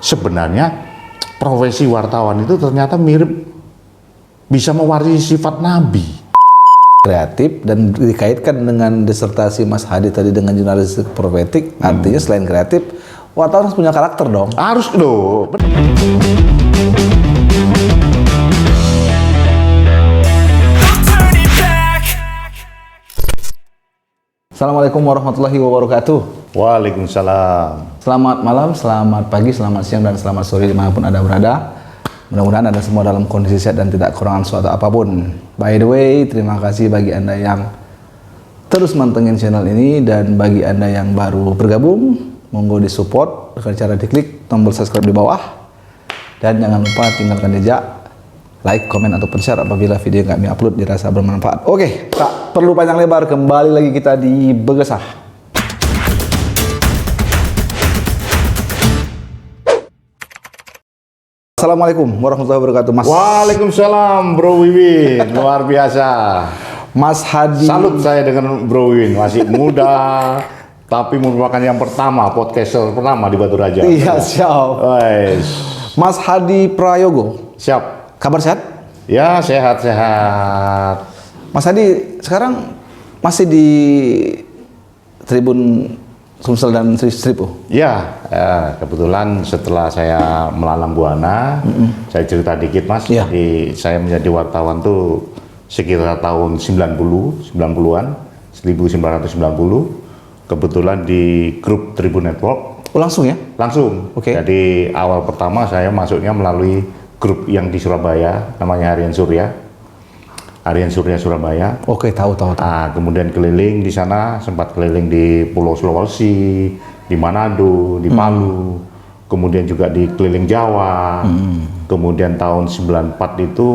sebenarnya profesi wartawan itu ternyata mirip bisa mewarisi sifat nabi. Kreatif dan dikaitkan dengan disertasi Mas Hadi tadi dengan jurnalistik profetik, artinya selain kreatif, wartawan harus punya karakter dong. Harus loh. Assalamualaikum warahmatullahi wabarakatuh. Waalaikumsalam. Selamat malam, selamat pagi, selamat siang, dan selamat sore dimanapun Anda berada. Mudah-mudahan Anda semua dalam kondisi sehat dan tidak kekurangan suatu apapun. By the way, terima kasih bagi Anda yang terus mantengin channel ini, dan bagi Anda yang baru bergabung, monggo disupport dengan cara diklik tombol subscribe di bawah. Dan jangan lupa tinggalkan jejak, like, komen, ataupun share apabila video yang kami upload dirasa bermanfaat. Oke, tak perlu panjang lebar, kembali lagi kita di Begesah. Assalamualaikum warahmatullahi wabarakatuh, Mas. Waalaikumsalam, Bro Wiwin. Luar biasa. Mas Hadi. Salut saya dengan Bro Wiwin, masih muda, tapi merupakan yang pertama, podcaster pertama di Batu Raja. Iya, siap. Wais. Mas Hadi Prayogo. Siap. Kabar sehat? Ya, sehat-sehat. Mas Hadi sekarang masih di Tribun Sumsel dan Seribu? Ya, kebetulan setelah saya melalang buana, saya cerita dikit, Mas. Ya. Jadi saya menjadi wartawan tuh sekitar tahun 90-an, 1990. Kebetulan di grup Tribun Network. Oh, langsung ya? Langsung. Oke. Jadi awal pertama saya masuknya melalui grup yang di Surabaya, namanya Harian Surya. Harian Surya Surabaya. Oke, tahu. Nah, kemudian keliling di sana, sempat keliling di Pulau Sulawesi, di Manado, di Palu, kemudian juga di keliling Jawa. Kemudian tahun 94 itu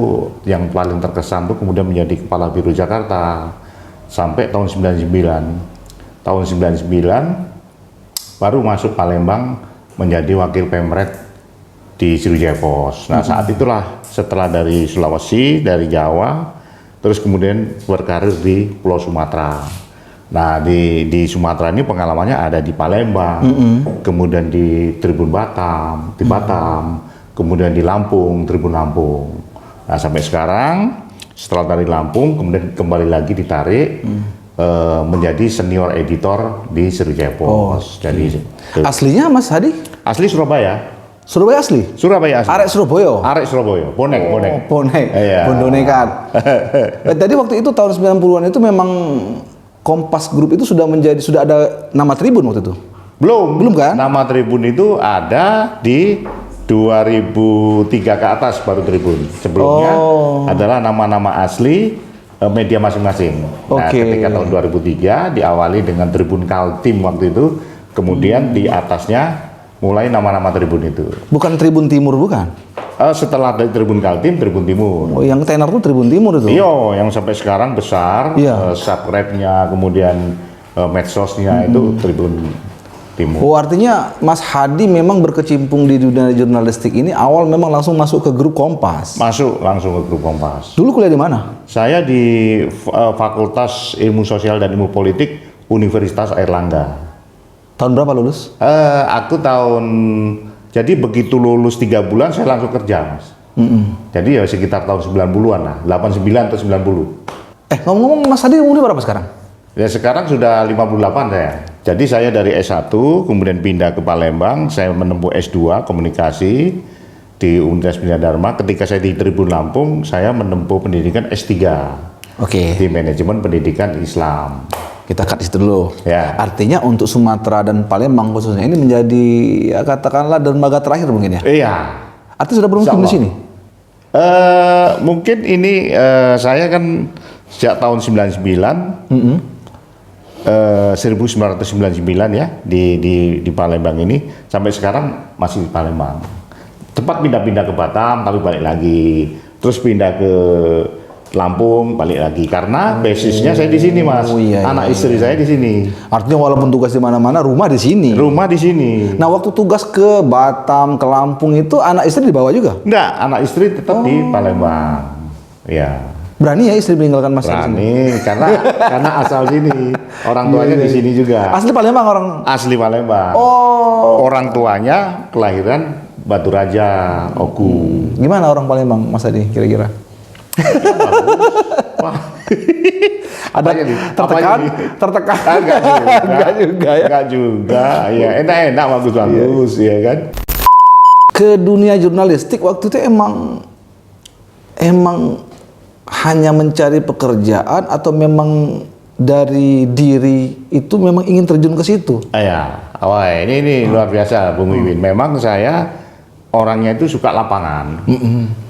yang paling terkesan tuh kemudian menjadi Kepala Biro Jakarta sampai tahun 99. Tahun 99 baru masuk Palembang menjadi Wakil Pemret di Sriwijaya Pos. Nah, saat itulah setelah dari Sulawesi, dari Jawa, terus kemudian berkarir di Pulau Sumatera. Nah, di Sumatera ini pengalamannya ada di Palembang, kemudian di Tribun Batam, kemudian di Lampung, Tribun Lampung. Nah, sampai sekarang setelah dari Lampung, kemudian kembali lagi ditarik menjadi senior editor di Sriwijaya Pos. Jadi Aslinya Mas Hadi? asli Surabaya. Surabaya asli? Surabaya asli. Arek Surabaya? Arek Surabaya, bonek. Bonek. Iya. Bondonekan. Tadi waktu itu tahun 90-an itu memang Kompas Group itu sudah ada nama Tribun waktu itu? Belum kan? Nama Tribun itu ada di 2003 ke atas baru Tribun. Sebelumnya adalah nama-nama asli media masing-masing. Nah, ketika tahun 2003 diawali dengan Tribun Kaltim waktu itu, kemudian di atasnya mulai nama-nama Tribun itu. Bukan Tribun Timur, bukan? Setelah dari Tribun Kaltim, Tribun Timur. Oh, yang tenar tuh Tribun Timur itu? Iya, yang sampai sekarang besar, Iya. subscribe-nya, kemudian medsosnya itu Tribun Timur. Oh, artinya Mas Hadi memang berkecimpung di dunia jurnalistik ini awal memang langsung masuk ke grup Kompas? Masuk langsung ke grup Kompas. Dulu kuliah di mana? Saya di Fakultas Ilmu Sosial dan Ilmu Politik Universitas Airlangga. Tahun berapa lulus? Jadi begitu lulus 3 bulan saya langsung kerja, Mas. Jadi ya sekitar tahun 90-an lah, 89 atau 90. Ngomong-ngomong Mas Hadi umurnya berapa sekarang? Ya sekarang sudah 58 saya. Jadi saya dari S1 kemudian pindah ke Palembang, saya menempuh S2 Komunikasi di Universitas Bina Dharma. Ketika saya di Tribun Lampung, saya menempuh pendidikan S3 di Manajemen Pendidikan Islam. Kita cut situ dulu. Ya. Artinya untuk Sumatera dan Palembang khususnya ini menjadi ya katakanlah dermaga terakhir mungkin ya? Iya. Artinya sudah bermukim di sini? Mungkin ini saya kan sejak tahun 99, 1999 ya di Palembang ini sampai sekarang masih di Palembang. Tempat pindah-pindah ke Batam tapi balik lagi, terus pindah ke Lampung balik lagi karena basisnya saya di sini, Mas. Anak istri saya di sini. Artinya walaupun tugas di mana-mana, rumah di sini. Rumah di sini. Nah, waktu tugas ke Batam, ke Lampung itu anak istri dibawa juga? Enggak, anak istri tetap di Palembang. Ya. Berani ya istri meninggalkan Mas? Berani, karena asal sini. Orang tuanya di sini juga. Asli Palembang orang? Asli Palembang. Oh. Orang tuanya kelahiran Batu Raja, Oku. Gimana orang Palembang Mas Adi kira-kira? Wah. Ada Apanya nih? tertekan, Apanya nih? tertekan. Enggak juga. Enggak juga ya. Enggak juga. Ya, enak-enak bagus-bagus ya kan. Ke dunia jurnalistik waktu itu emang hanya mencari pekerjaan atau memang dari diri itu memang ingin terjun ke situ? Ya, wah ini luar biasa Bung Wiwin. Memang saya orangnya itu suka lapangan.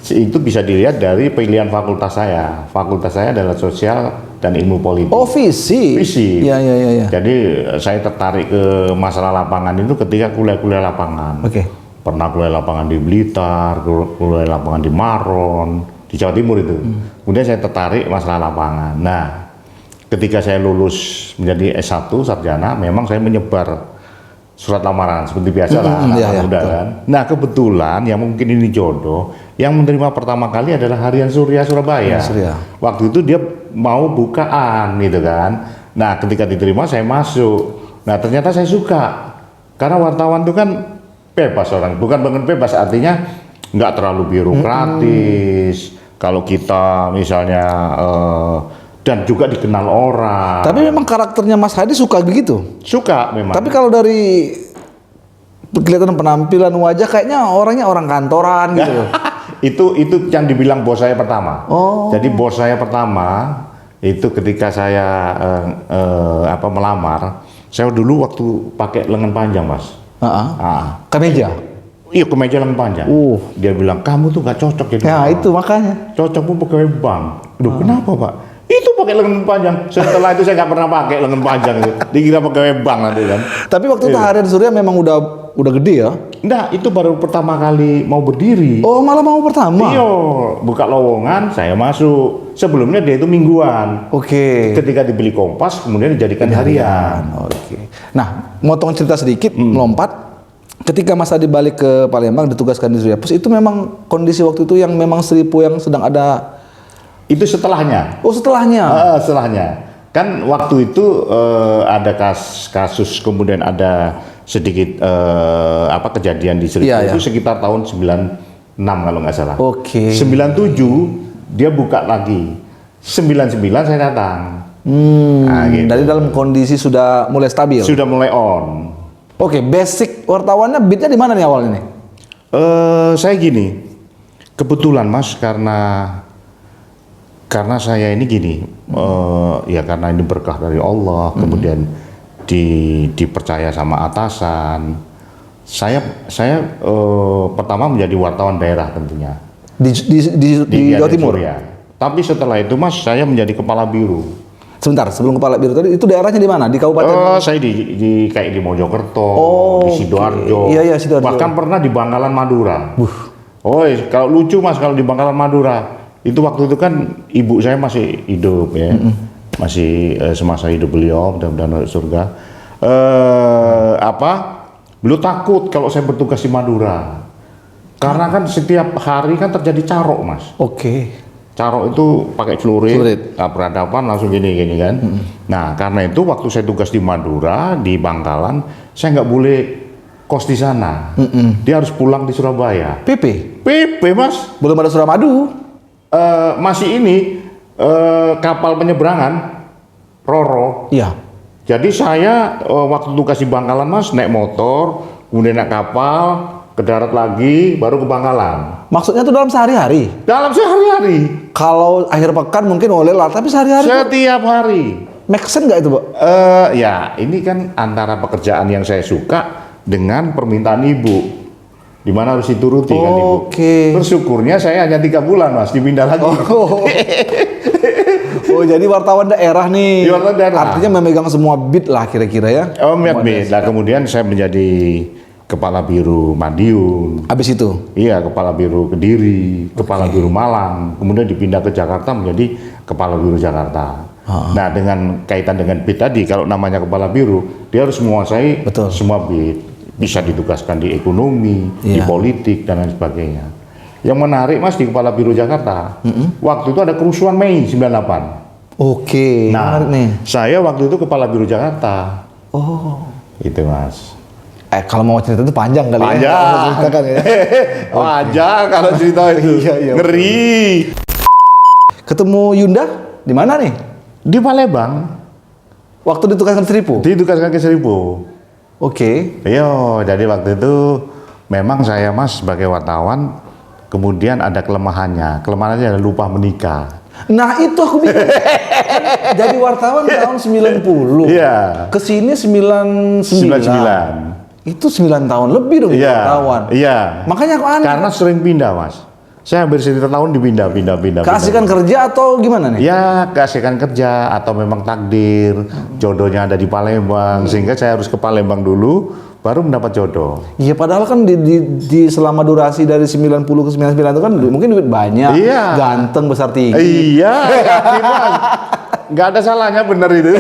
Itu bisa dilihat dari pilihan fakultas saya. Fakultas saya adalah sosial dan ilmu politik. Oh, visi. Visi. Iya. Jadi saya tertarik ke masalah lapangan itu ketika kuliah-kuliah lapangan. Oke. Pernah kuliah lapangan di Blitar, kuliah lapangan di Maron, di Jawa Timur itu. Kemudian saya tertarik masalah lapangan. Nah, ketika saya lulus menjadi S1 sarjana, memang saya menyebar surat lamaran seperti biasa lah, anak muda kan. Nah, kebetulan yang mungkin ini jodoh, yang menerima pertama kali adalah Harian Surya Surabaya. Surya. Waktu itu dia mau bukaan gitu kan. Nah, ketika diterima saya masuk. Nah, ternyata saya suka. Karena wartawan itu kan bebas orang, bukan banget bebas, artinya nggak terlalu birokratis. Kalau kita misalnya dan juga dikenal orang. Tapi memang karakternya Mas Hadi suka begitu? Suka memang. Tapi kalau dari kelihatan penampilan wajah kayaknya orangnya orang kantoran gitu. itu yang dibilang bos saya pertama. Oh. Jadi bos saya pertama itu ketika saya melamar, saya dulu waktu pakai lengan panjang, Mas. Kemeja? Iya, kemeja lengan panjang. Dia bilang, kamu tuh gak cocok jadi Ya orang. itu makanya. Cocokmu pegawai bank. Aduh, kenapa Pak? Itu pakai lengan panjang. Setelah itu saya nggak pernah pakai lengan panjang itu. Dikira pegawai bank nanti kan. Tapi waktu itu Harian Surya memang udah gede ya? Nah, itu baru pertama kali mau berdiri. Oh, malah mau pertama? Iya, buka lowongan, saya masuk. Sebelumnya dia itu mingguan. Oke. Ketika dibeli Kompas, kemudian dijadikan harian. Oke. Nah, motong cerita sedikit, melompat. Ketika Mas Adi balik ke Palembang, ditugaskan di Surya Pos, itu memang kondisi waktu itu yang memang Seripu yang sedang ada. Itu setelahnya. Oh, setelahnya? Setelahnya. Kan waktu itu ada kasus, kemudian ada sedikit kejadian di Seripu itu sekitar tahun 96 kalau nggak salah. Oke. 97 dia buka lagi. 99 saya datang. Nah, gitu. Dari dalam kondisi sudah mulai stabil. Sudah mulai on. Oke, basic wartawannya beatnya di mana nih awalnya nih? Saya gini, kebetulan Mas karena saya ini gini, ya karena ini berkah dari Allah, kemudian dipercaya sama atasan. Saya pertama menjadi wartawan daerah tentunya di Jawa Timur. Ya. Tapi setelah itu Mas, saya menjadi kepala biro. Sebentar, sebelum kepala biro tadi itu daerahnya di mana? Di kabupaten? Saya kayak di Mojokerto, di Sidoarjo. Iya, Sidoarjo. Bahkan pernah di Bangkalan Madura. Kalau lucu Mas, kalau di Bangkalan Madura itu waktu itu kan ibu saya masih hidup ya, masih semasa hidup beliau, mudah-mudahan masuk surga. Beliau takut kalau saya bertugas di Madura, karena kan setiap hari kan terjadi carok Mas. Oke. Carok itu pakai celurit, peradaban langsung gini kan. Nah, karena itu waktu saya tugas di Madura, di Bangkalan, saya nggak boleh kos di sana. Dia harus pulang di Surabaya. PP Mas. Belum ada Suramadu. Masih ini kapal penyeberangan Roro. Iya. Jadi saya waktu tugas di Bangkalan Mas naik motor, kemudian naik kapal, ke darat lagi, baru ke Bangkalan. Maksudnya itu dalam sehari-hari? Dalam sehari-hari. Kalau akhir pekan mungkin boleh lah, tapi sehari-hari? Setiap hari. Make sense nggak itu, Pak? Ya, ini kan antara pekerjaan yang saya suka dengan permintaan ibu. Di mana harus dituruti kan ibu. Oke. Bersyukurnya saya hanya 3 bulan Mas, dipindah lagi. Oh, jadi wartawan daerah nih. Wartawan daerah. Artinya memegang semua beat lah kira-kira ya? Beat. Nah, kemudian saya menjadi Kepala Biro Madiun. Habis itu? Iya, Kepala Biro Kediri, Kepala Biro Malang, kemudian dipindah ke Jakarta menjadi Kepala Biro Jakarta. Nah, dengan kaitan dengan BIT tadi, kalau namanya Kepala Biro, dia harus menguasai semua BIT. Bisa ditugaskan di ekonomi, di politik, dan lain sebagainya. Yang menarik Mas, di Kepala Biro Jakarta, waktu itu ada kerusuhan Mei 98. Oke, nah, menarik nih. Saya waktu itu Kepala Biro Jakarta. Oh. Itu Mas. Kalau mau cerita itu panjang kali ya. Panjang. Ceritakan ya. Panjang kalau cerita itu. Iya. Ngeri. Ketemu Yunda di mana nih? Di Palembang. Waktu ditugaskan Seribu. Di Tugas Kaki Seribu. Oke. Iya, jadi waktu itu memang saya Mas sebagai wartawan, kemudian ada kelemahannya. Kelemahannya adalah lupa menikah. Nah itu aku bingung. Jadi wartawan tahun 90. Iya. Kesini 99. 99. Itu 9 tahun lebih dong Iya. wartawan. Iya. Makanya aku aneh. Karena sering pindah Mas. Saya hampir 1 tahun dipindah. Keasikan kerja atau gimana nih? Ya, keasikan kerja atau memang takdir, jodohnya ada di Palembang, sehingga saya harus ke Palembang dulu, baru mendapat jodoh. Iya padahal kan di selama durasi dari 90 ke 99 itu kan mungkin duit banyak, Iya. ganteng, besar tinggi. Iya, yakin Mas. Nggak ada salahnya bener itu.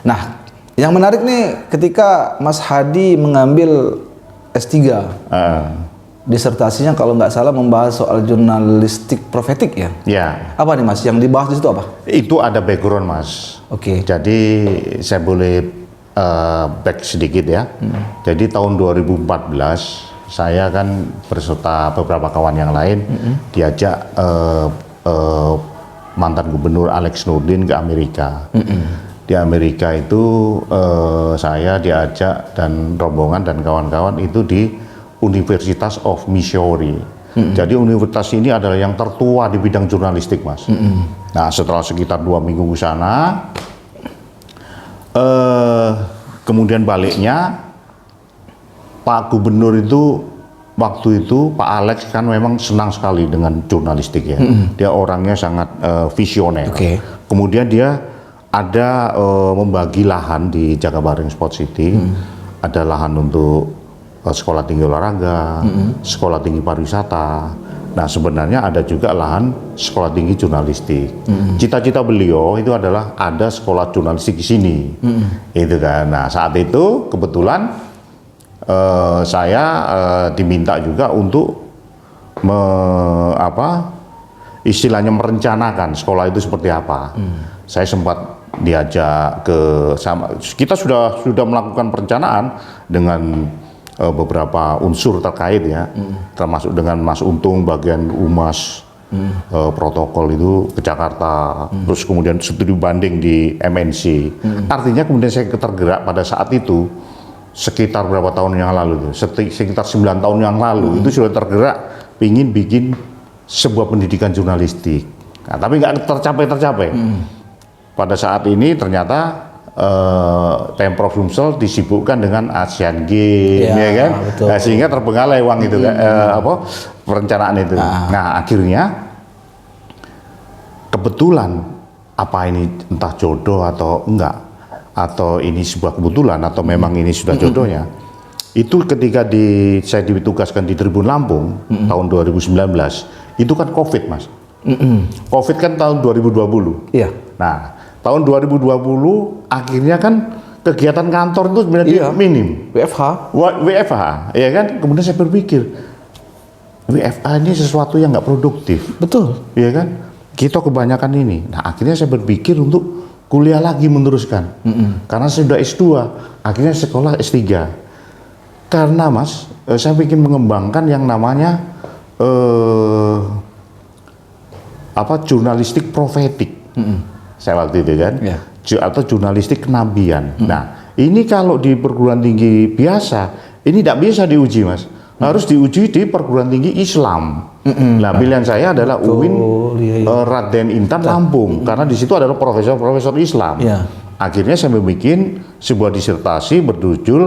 Nah, yang menarik nih ketika Mas Hadi mengambil S3, disertasinya kalau nggak salah membahas soal jurnalistik profetik ya. Ya, Apa nih Mas? Yang dibahas di situ apa? itu ada background Mas. Oke. Jadi saya boleh back sedikit ya. Jadi tahun 2014 saya kan berserta beberapa kawan yang lain diajak mantan gubernur Alex Nurdin ke Amerika. Di Amerika itu saya diajak dan rombongan dan kawan-kawan itu di Universitas of Missouri. Jadi universitas ini adalah yang tertua di bidang jurnalistik, Mas. Nah, setelah sekitar 2 minggu ke sana, kemudian baliknya Pak Gubernur itu waktu itu Pak Alex kan memang senang sekali dengan jurnalistik ya. Dia orangnya sangat visioner. Oke. Kemudian dia ada membagi lahan di Jakabaring Sport City. Ada lahan untuk sekolah tinggi olahraga, sekolah tinggi pariwisata. Nah, sebenarnya ada juga lahan sekolah tinggi jurnalistik. Cita-cita beliau itu adalah ada sekolah jurnalistik di sini. Itu kan. Nah, saat itu kebetulan saya diminta juga untuk istilahnya merencanakan sekolah itu seperti apa. Saya sempat diajak kita sudah melakukan perencanaan dengan beberapa unsur terkait ya, termasuk dengan Mas Untung bagian humas protokol itu ke Jakarta, terus kemudian studi banding di MNC. Artinya kemudian saya tergerak pada saat itu sekitar berapa tahun yang lalu tuh, sekitar 9 tahun yang lalu itu sudah tergerak pingin bikin sebuah pendidikan jurnalistik. Nah, tapi nggak tercapai. Pada saat ini ternyata Pemprov Sumsel disibukkan dengan Asian Games, ya kan? Nah, sehingga terbengkalai uang itu, perencanaan itu. Nah, akhirnya kebetulan apa ini entah jodoh atau enggak, atau ini sebuah kebetulan atau memang ini sudah jodohnya. Itu ketika saya ditugaskan di Tribun Lampung tahun 2019, itu kan COVID, Mas. COVID kan tahun 2020. Iya. Nah, tahun 2020 akhirnya kan kegiatan kantor itu sebenarnya minim. WFH, ya kan? Kemudian saya berpikir, WFH ini sesuatu yang nggak produktif. Betul. Ya kan? Kita kebanyakan ini. Nah, akhirnya saya berpikir untuk kuliah lagi meneruskan. Karena saya sudah S2, akhirnya sekolah S3. Karena Mas, saya ingin mengembangkan yang namanya jurnalistik profetik. Saya waktu itu kan, atau jurnalistik kenabian. Nah, ini kalau di perguruan tinggi biasa, ini tidak bisa diuji, Mas. Harus diuji di perguruan tinggi Islam. Nah, pilihan saya adalah UIN Raden Intan Lampung, karena di situ adalah profesor-profesor Islam. Akhirnya saya membuat sebuah disertasi berjudul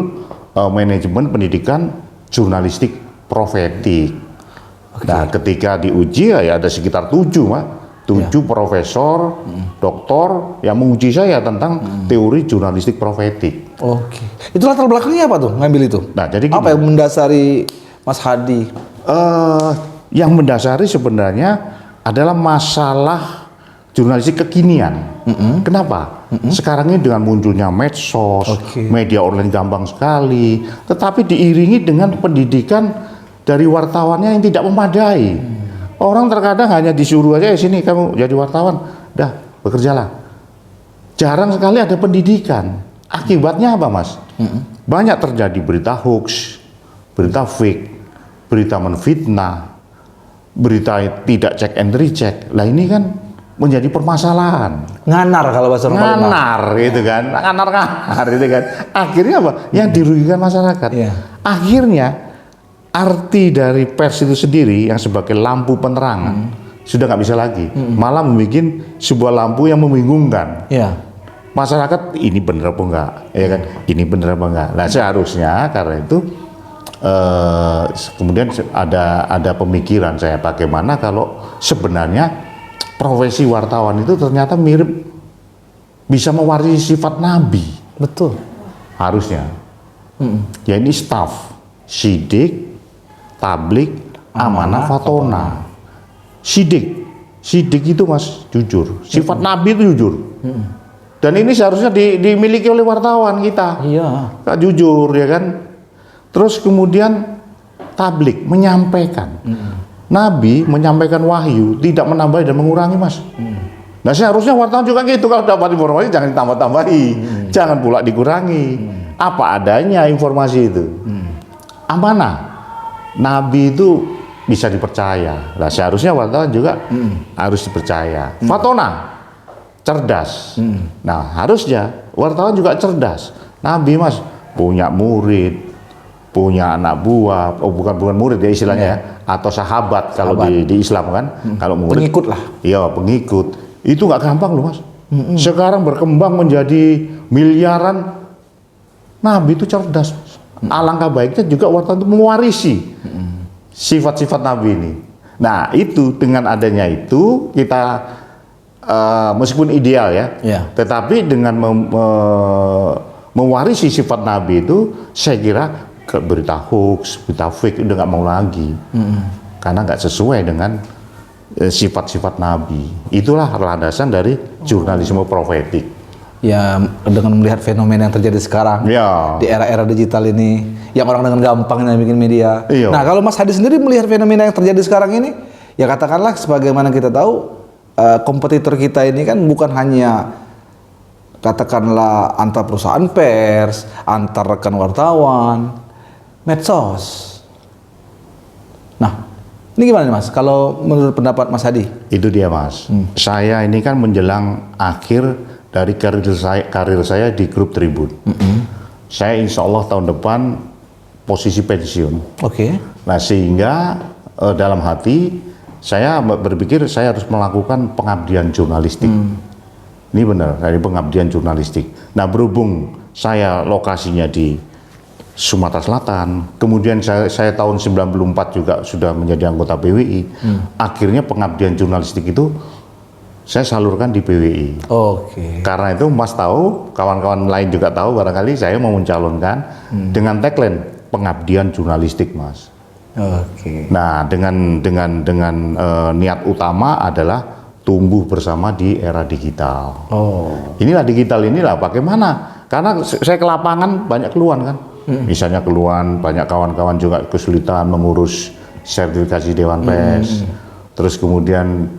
manajemen pendidikan jurnalistik profetik. Nah, ketika diuji ya ada sekitar 7, Mas. 7 profesor, doktor yang menguji saya tentang teori jurnalistik profetik. Oke. Itu latar belakangnya apa tuh ngambil itu? Nah, jadi gini, apa yang mendasari Mas Hadi? Yang mendasari sebenarnya adalah masalah jurnalistik kekinian. Kenapa? Sekarang ini dengan munculnya medsos, media online gampang sekali, tetapi diiringi dengan pendidikan dari wartawannya yang tidak memadai. Orang terkadang hanya disuruh aja, sini kamu jadi wartawan, dah bekerjalah. Jarang sekali ada pendidikan. Akibatnya apa, Mas? Banyak terjadi berita hoax, berita fake, berita menfitnah, berita tidak check and recheck. Lah ini kan menjadi permasalahan. Nganar kalau bahasa orang Palembang. Nganar gitu kan, nganar gitu kan. Akhirnya apa? Yang dirugikan masyarakat. Iya. Akhirnya arti dari pers itu sendiri yang sebagai lampu penerangan sudah nggak bisa lagi. Malah membuat sebuah lampu yang membingungkan. Iya. Masyarakat ini bener apa enggak? Ya kan? Ini bener apa enggak? Nah seharusnya karena itu kemudian ada pemikiran saya bagaimana kalau sebenarnya profesi wartawan itu ternyata mirip bisa mewarisi sifat Nabi. Betul. Harusnya. Ya ini staf, sidik, tablik, amanah, fatona. Sidik itu Mas jujur. Sifat Nabi itu jujur. Dan ini seharusnya dimiliki oleh wartawan kita. Iya. Kak jujur ya kan. Terus kemudian tablik menyampaikan. Nabi menyampaikan wahyu, tidak menambah dan mengurangi, Mas. Nah seharusnya wartawan juga gitu, kalau dapat informasi jangan ditambah-tambahi, jangan pula dikurangi. Apa adanya informasi itu. Amanah. Nabi itu bisa dipercaya. Nah seharusnya wartawan juga harus dipercaya. Fatona, cerdas. Nah harusnya wartawan juga cerdas. Nabi, Mas, punya murid, punya anak buah, bukan murid ya istilahnya ya, atau sahabat kalau di Islam kan, kalau murid Pengikut lah. Iya pengikut, itu nggak gampang loh Mas. Sekarang berkembang menjadi miliaran. Nabi itu cerdas. Alangkah baiknya juga wartawan itu mewarisi sifat-sifat Nabi ini. Nah itu dengan adanya itu kita meskipun ideal ya, tetapi dengan mewarisi sifat Nabi itu, saya kira berita hoax, berita fake udah nggak mau lagi, karena nggak sesuai dengan sifat-sifat Nabi. Itulah landasan dari jurnalisme profetik. Ya dengan melihat fenomena yang terjadi sekarang di era-era digital ini, yang orang dengan gampangnya bikin media. Nah kalau Mas Hadi sendiri melihat fenomena yang terjadi sekarang ini, ya katakanlah sebagaimana kita tahu kompetitor kita ini kan bukan hanya katakanlah antar perusahaan pers, antar rekan wartawan, medsos. Nah, ini gimana nih Mas? Kalau menurut pendapat Mas Hadi? Itu dia Mas. Saya ini kan menjelang akhir dari karir saya di grup Tribun. Saya insya Allah tahun depan posisi pensiun. Nah sehingga dalam hati saya berpikir saya harus melakukan pengabdian jurnalistik. Ini benar, dari pengabdian jurnalistik. Nah berhubung saya lokasinya di Sumatera Selatan, kemudian saya tahun 94 juga sudah menjadi anggota PWI, akhirnya pengabdian jurnalistik itu saya salurkan di PWI. Karena itu Mas tahu, kawan-kawan lain juga tahu, barangkali saya mau mencalonkan dengan tagline pengabdian jurnalistik Mas. Nah dengan niat utama adalah tumbuh bersama di era digital. Inilah digital inilah bagaimana? Karena saya ke lapangan banyak keluhan kan. Misalnya keluhan banyak kawan-kawan juga kesulitan mengurus sertifikasi Dewan Pers. Terus kemudian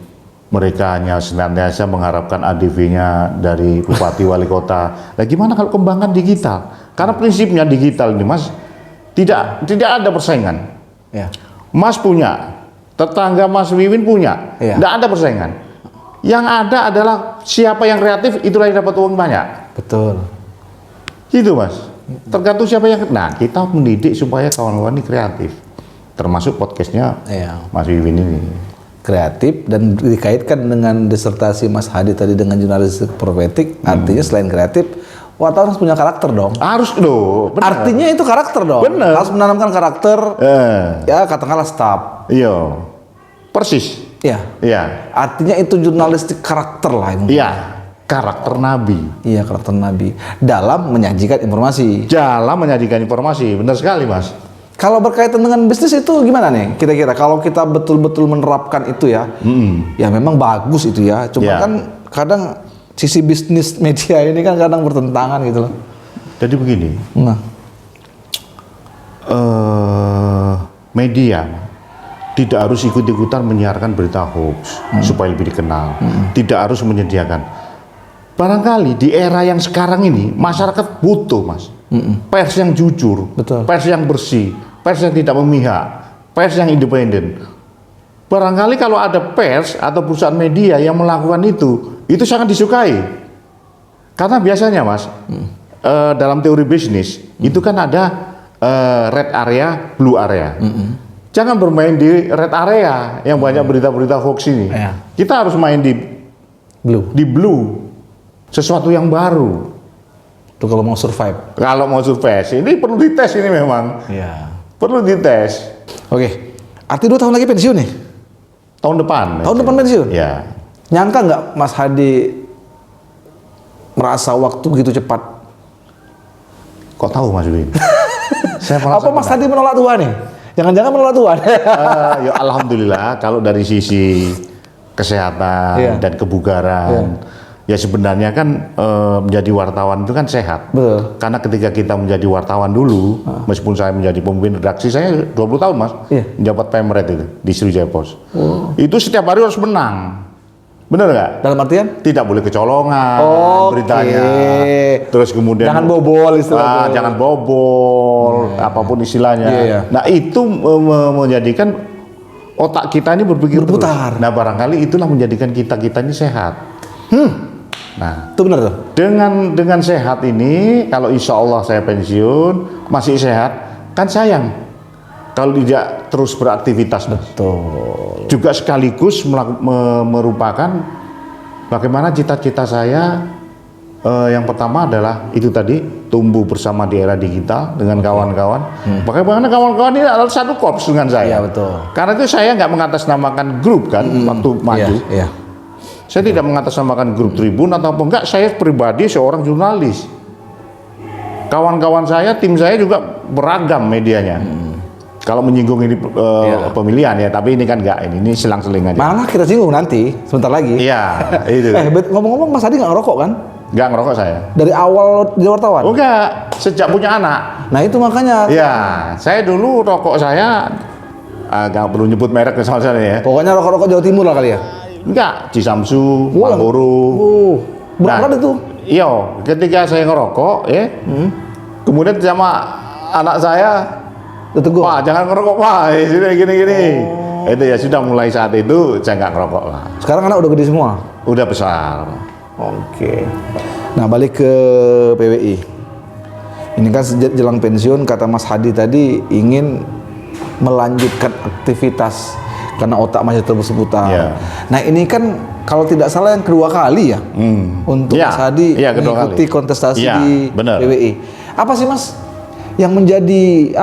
mereka hanya senantiasa mengharapkan ADV-nya dari bupati wali kota. Nah, gimana kalau kembangkan digital? Karena prinsipnya digital ini Mas tidak ada persaingan. Mas punya, tetangga Mas Wiwin punya, tidak ada persaingan. Yang ada adalah siapa yang kreatif itulah yang dapat uang banyak. Betul. Gitu Mas. Tergantung siapa yang. Nah kita mendidik supaya kawan-kawan ini kreatif. Termasuk podcastnya Mas Wiwin ini. Kreatif dan dikaitkan dengan disertasi Mas Hadi tadi dengan jurnalistik profetik, artinya selain kreatif, wartawan harus punya karakter dong. Harus loh. Artinya itu karakter dong. Harus menanamkan karakter. Ya katakanlah staff. Iya. Persis. Iya. Artinya itu jurnalistik karakter lah. Iya. Karakter Nabi. Iya karakter Nabi dalam menyajikan informasi. Benar sekali Mas. Kalau berkaitan dengan bisnis itu gimana nih kira-kira kalau kita betul-betul menerapkan itu ya, ya memang bagus itu ya. Cuma kan kadang sisi bisnis media ini kan kadang bertentangan gitu loh. Jadi begini, media tidak harus ikut-ikutan menyiarkan berita hoax supaya lebih dikenal. Tidak harus menyediakan. barangkali di era yang sekarang ini masyarakat butuh, Mas, pers yang jujur, Betul. pers yang bersih, pers yang tidak memihak, pers yang independen. Barangkali kalau ada pers atau perusahaan media yang melakukan itu sangat disukai. Karena biasanya, Mas, dalam teori bisnis itu kan ada red area, blue area. Jangan bermain di red area yang banyak berita-berita hoax ini. Iya. Kita harus main di blue, sesuatu yang baru. Tuh kalau mau survive. Kalau mau survive, ini perlu dites ini memang. Iya. Perlu dites. Oke. Arti 2 tahun lagi pensiun nih? Tahun depan. Tahun depan pensiun? Ya. Nyangka nggak Mas Hadi merasa waktu begitu cepat? Kok tahu, Mas Win? Saya merasa Apa Mas benar. Hadi menolak Tuhan nih? Jangan-jangan menolak Tuhan? Ya alhamdulillah kalau dari sisi kesehatan Iya. dan kebugaran, ya sebenarnya kan menjadi wartawan itu kan sehat. Betul. Karena ketika kita menjadi wartawan dulu, meskipun saya menjadi pemimpin redaksi, saya 20 tahun, Mas, Iya. menjabat Pemret itu di Sriwijaya Pos. Itu setiap hari harus menang. Bener nggak? Dalam artian? Tidak boleh kecolongan Oke. beritanya. Terus kemudian Jangan bobol istilahnya. jangan bobol, apapun istilahnya. Iya, iya. Nah itu menjadikan otak kita ini berpikir Berputar. terus. Nah barangkali itulah menjadikan kita ini sehat. Nah Itu benar tuh? dengan sehat ini, kalau insya Allah saya pensiun masih sehat, kan sayang kalau tidak terus beraktivitas, Mas. Betul. Juga sekaligus merupakan bagaimana cita-cita saya. Yang pertama adalah itu tadi, tumbuh bersama di era digital dengan kawan-kawan. Bagaimana kawan-kawan ini adalah satu korps dengan saya. Iya, betul. Karena itu saya nggak mengatasnamakan grup kan waktu maju. Iya. Saya tidak mengatasnamakan grup Tribun atau apa enggak. Saya pribadi seorang jurnalis. Kawan-kawan saya, tim saya juga beragam medianya. Kalau menyinggung ini pemilihan ya, tapi ini kan enggak, ini selang-seling aja. Malah kita singgung nanti, sebentar lagi. Iya, itu. Ngomong-ngomong Mas Hadi nggak ngerokok kan? Enggak ngerokok saya. Dari awal jadi wartawan? Oh enggak, sejak punya anak. Nah itu makanya. Ya, saya dulu rokok saya nggak perlu nyebut merek misalnya ya. Pokoknya rokok-rokok Jawa Timur lah kali ya? Enggak, Cisamsu, Marlboro. Berat itu. Iya, ketika saya ngerokok ya, kemudian sama anak saya, Tegur. Pak jangan ngerokok Pak, gini. Itu ya sudah mulai saat itu saya nggak ngerokok lah. Sekarang anak udah gede semua? Udah besar. Oke. Nah balik ke PWI. Ini kan sejak jelang pensiun kata Mas Hadi tadi ingin melanjutkan aktivitas karena otak masih terus berputar. Iya. Nah ini kan kalau tidak salah yang kedua kali ya untuk Iya, Mas Hadi iya, kedua mengikuti kali. kontestasi Iya, di benar. PWI. Apa sih Mas yang menjadi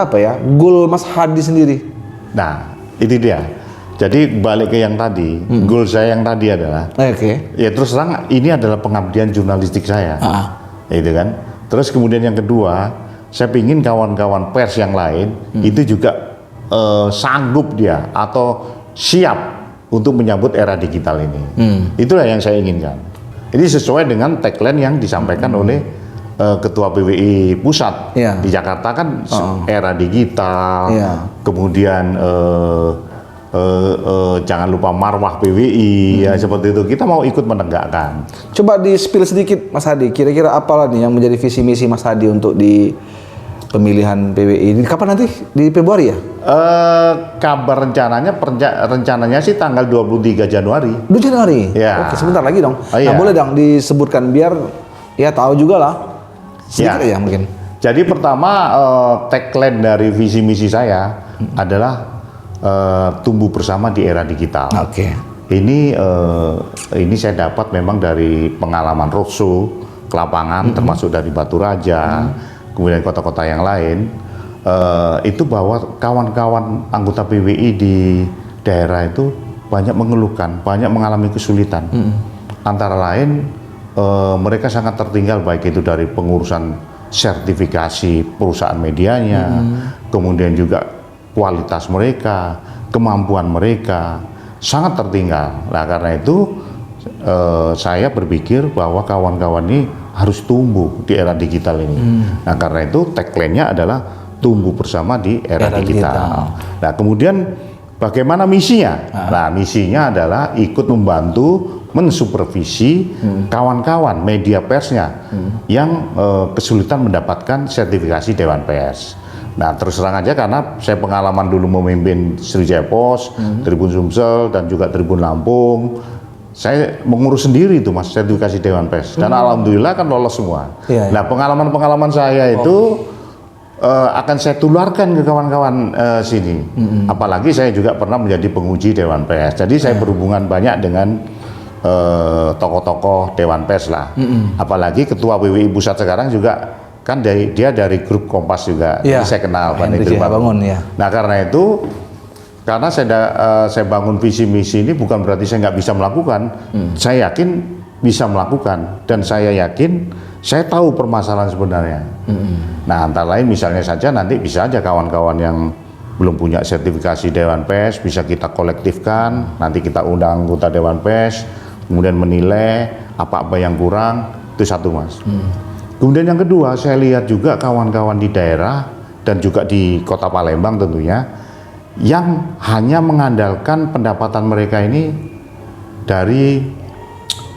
goal Mas Hadi sendiri? Nah, itu dia. Jadi balik ke yang tadi, goal saya yang tadi adalah Oke. ya terus terang ini adalah pengabdian jurnalistik saya. Itu kan. Terus kemudian yang kedua, saya pingin kawan-kawan pers yang lain itu juga sanggup dia atau siap untuk menyambut era digital ini. Itulah yang saya inginkan. Ini sesuai dengan tagline yang disampaikan oleh Ketua PWI Pusat Iya. di Jakarta kan era digital. Iya. Kemudian jangan lupa marwah PWI ya seperti itu. Kita mau ikut menegakkan. Coba di-spill sedikit Mas Hadi, kira-kira apalah nih yang menjadi visi misi Mas Hadi untuk di pemilihan PWI ini? Kapan nanti? Di Februari ya? Kabar rencananya sih tanggal 23 Januari. 2 Januari? Ya. Oke, sebentar lagi dong. Oh, iya. Nah boleh dong disebutkan biar ya tahu juga lah. Sedikit Ya. ya mungkin. Jadi pertama tagline dari visi misi saya adalah tumbuh bersama di era digital. Oke. Ini saya dapat memang dari pengalaman roadshow ke lapangan, termasuk dari Batu Raja, kemudian kota-kota yang lain. Itu bahwa kawan-kawan anggota PWI di daerah itu banyak mengeluhkan, banyak mengalami kesulitan. Antara lain mereka sangat tertinggal baik itu dari pengurusan sertifikasi perusahaan medianya, kemudian juga kualitas mereka, kemampuan mereka sangat tertinggal. Nah karena itu saya berpikir bahwa kawan-kawan ini harus tumbuh di era digital ini. Nah karena itu tagline-nya adalah tumbuh bersama di era digital. Nah kemudian bagaimana misinya? Nah misinya adalah ikut membantu mensupervisi kawan-kawan media persnya yang kesulitan mendapatkan sertifikasi Dewan Pers. Nah, terus terang aja karena saya pengalaman dulu memimpin Sriwijaya Pos, Tribun Sumsel dan juga Tribun Lampung. Saya mengurus sendiri itu Mas sertifikasi Dewan Pers dan alhamdulillah kan lolos semua. Iya, iya. Nah, pengalaman-pengalaman saya itu akan saya tularkan ke kawan-kawan sini. Apalagi saya juga pernah menjadi penguji Dewan Pers. Jadi saya berhubungan banyak dengan tokoh-tokoh Dewan Pers lah. Apalagi ketua PWI Pusat sekarang juga kan dia dari grup Kompas juga. Ya. Jadi saya kenal Pak Henry Nitri Bangun ya. Nah karena itu karena saya bangun visi misi ini bukan berarti saya nggak bisa melakukan. Saya yakin bisa melakukan dan saya yakin saya tahu permasalahan sebenarnya. Nah antara lain misalnya saja nanti bisa aja kawan-kawan yang belum punya sertifikasi Dewan Pers bisa kita kolektifkan, nanti kita undang anggota Dewan Pers, kemudian menilai apa-apa yang kurang, itu satu Mas. Kemudian yang kedua saya lihat juga kawan-kawan di daerah dan juga di kota Palembang tentunya yang hanya mengandalkan pendapatan mereka ini dari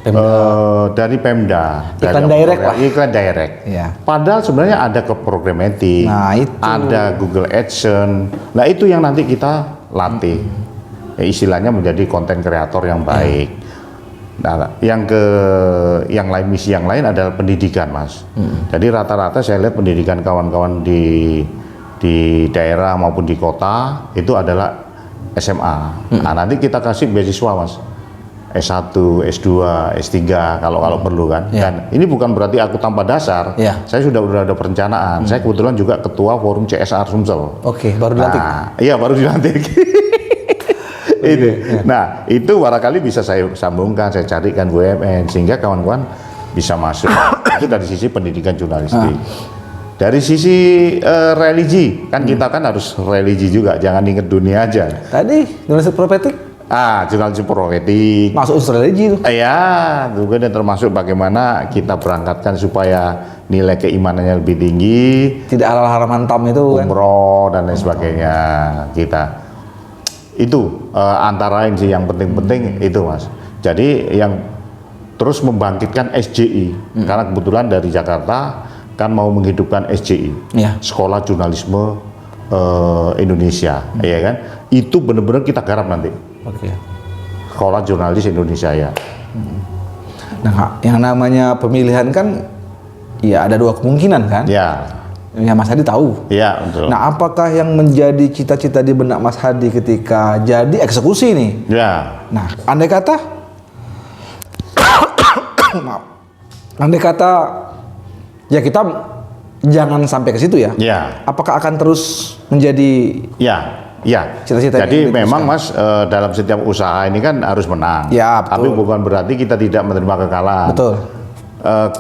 Pemda, Iklan direct lah. Iklan direct. Iya. Padahal sebenarnya ada ke programmatic, Nah, itu. ada Google AdSense. Nah itu yang nanti kita latih, istilahnya menjadi konten kreator yang baik. Nah, yang lain misi yang lain adalah pendidikan, Mas. Jadi rata-rata saya lihat pendidikan kawan-kawan di daerah maupun di kota itu adalah SMA. Nah nanti kita kasih beasiswa, Mas. S1, S2, S3 kalau perlu kan. Dan ini bukan berarti aku tanpa dasar. Saya sudah ada perencanaan. Saya kebetulan juga ketua forum CSR Sumsel. Oke, baru dilantik. Iya, baru dilantik. Itu. Nah, itu barangkali bisa saya sambungkan, saya carikan BUMN sehingga kawan-kawan bisa masuk. Itu dari sisi pendidikan jurnalistik. Dari sisi religi, kan kita kan harus religi juga, jangan ingat dunia aja. Tadi jurnalistik profetik Jurnalistik profetik. masuk unsur religi itu. Ya, juga dan termasuk bagaimana kita berangkatkan supaya nilai keimanannya lebih tinggi, Tidak halal haram hantam itu kan. umroh dan lain sebagainya. Kita itu antara lain sih yang penting-penting itu Mas. Jadi yang terus membangkitkan SJI karena kebetulan dari Jakarta kan mau menghidupkan SJI, Sekolah Jurnalisme Indonesia, ya kan? Itu benar-benar kita garap nanti. Oke. Sekolah Jurnalis Indonesia ya. Nah, yang namanya pemilihan kan ya ada dua kemungkinan kan? Ya. Ya Mas Hadi tahu. Ya, betul. Nah, apakah yang menjadi cita-cita di benak Mas Hadi ketika jadi eksekusi nih? Ya. Nah, andai kata maaf. Andai kata ya kita jangan sampai ke situ ya. Ya. Apakah akan terus menjadi Ya, cita-cita jadi yang memang diteruskan? Mas dalam setiap usaha ini kan harus menang. Ya, betul. Tapi bukan berarti kita tidak menerima kekalahan. Betul.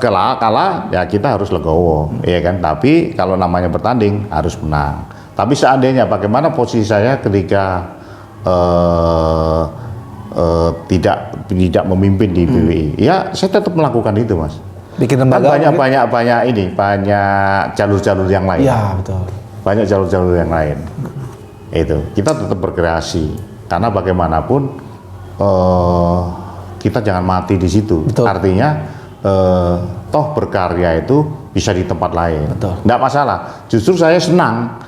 Kalah ya kita harus legowo, ya kan. Tapi kalau namanya bertanding harus menang. Tapi seandainya bagaimana posisi saya ketika tidak memimpin di PWI, ya saya tetap melakukan itu Mas. Bikin Kan lembaga banyak jalur-jalur yang lain. Ya, betul. Banyak jalur-jalur yang lain. Itu kita tetap berkreasi karena bagaimanapun kita jangan mati di situ. Betul. Artinya toh berkarya itu bisa di tempat lain. Betul. Nggak masalah. Justru saya senang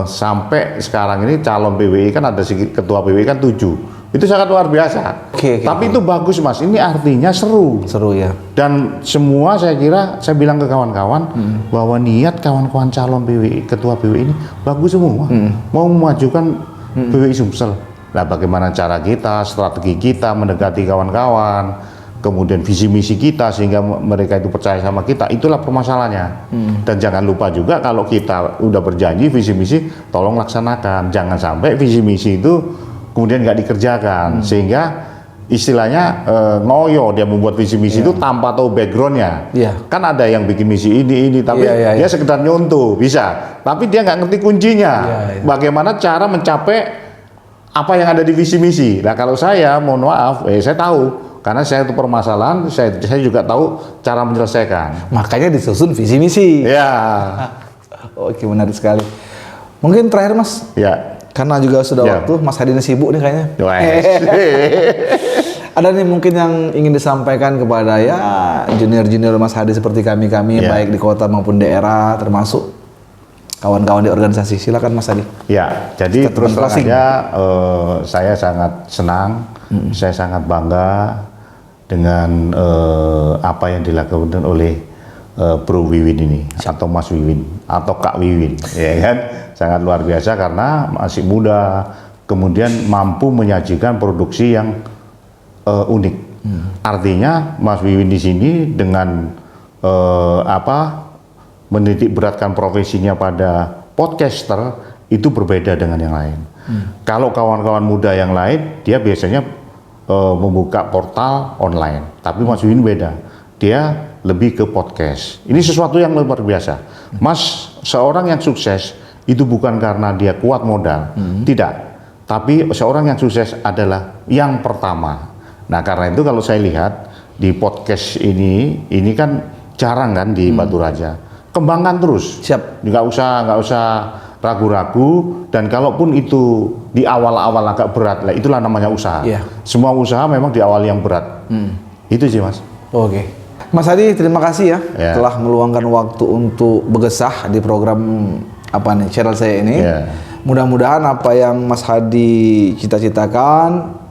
sampai sekarang ini calon PWI kan ada ketua PWI kan 7. Itu sangat luar biasa. Oke. Tapi itu bagus Mas. Ini artinya seru. Seru ya. Dan semua saya kira, saya bilang ke kawan-kawan bahwa niat kawan-kawan calon PWI, ketua PWI ini bagus semua. Mau memajukan PWI Sumsel. Nah bagaimana cara kita, strategi kita mendekati kawan-kawan, kemudian visi misi kita sehingga mereka itu percaya sama kita, itulah permasalahannya. Dan jangan lupa juga kalau kita udah berjanji visi misi, tolong laksanakan. Jangan sampai visi misi itu kemudian nggak dikerjakan, sehingga istilahnya ngoyo dia membuat visi misi itu tanpa tahu backgroundnya. Kan ada yang bikin misi ini tapi dia sekedar nyontoh bisa, tapi dia nggak ngerti kuncinya. Bagaimana cara mencapai apa yang ada di visi misi. Nah kalau saya mohon maaf, saya tahu karena saya itu permasalahan, saya juga tahu cara menyelesaikan. Makanya disusun visi misi. Ya. Oke, menarik sekali. Mungkin terakhir Mas. Ya. Karena juga sudah waktu, Mas Hadi ini sibuk nih kayaknya. Ada nih mungkin yang ingin disampaikan kepada ya junior-junior Mas Hadi seperti kami-kami baik di kota maupun daerah termasuk kawan-kawan di organisasi. Silakan Mas Hadi. Ya, jadi Kita terus terang closing. aja saya sangat senang, saya sangat bangga dengan apa yang dilakukan oleh Bro Wiwin ini atau Mas Wiwin atau Kak Wiwin, ya kan? Sangat luar biasa karena masih muda, kemudian mampu menyajikan produksi yang unik. Artinya Mas Wiwin di sini dengan menitik beratkan profesinya pada podcaster itu berbeda dengan yang lain. Kalau kawan-kawan muda yang lain dia biasanya membuka portal online, tapi Mas Wiwin beda. Dia lebih ke podcast. Ini sesuatu yang luar biasa. Mas, seorang yang sukses itu bukan karena dia kuat modal, tidak. Tapi seorang yang sukses adalah yang pertama. Nah, karena itu kalau saya lihat di podcast ini kan jarang kan di Batu Raja. Kembangkan terus. Siap. Nggak usah ragu-ragu, dan kalaupun itu di awal-awal agak berat, lah itulah namanya usaha. Iya. Semua usaha memang di awal yang berat. Itu sih, Mas. Oke. Mas Hadi, terima kasih ya, Ya. telah meluangkan waktu untuk bergesah di program channel saya ini. Ya. Mudah-mudahan apa yang Mas Hadi cita-citakan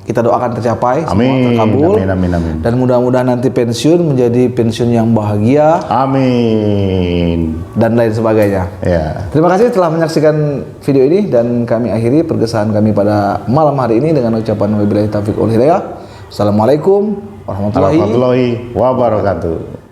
kita doakan tercapai, semua Amin. terkabul. Amin. Dan mudah-mudahan nanti pensiun menjadi pensiun yang bahagia Amin. dan lain sebagainya. Ya. Terima kasih telah menyaksikan video ini dan kami akhiri pergesahan kami pada malam hari ini dengan ucapan wabillahi taufiq wal hidayah. Assalamualaikum warahmatullahi Warahmatullahi wabarakatuh.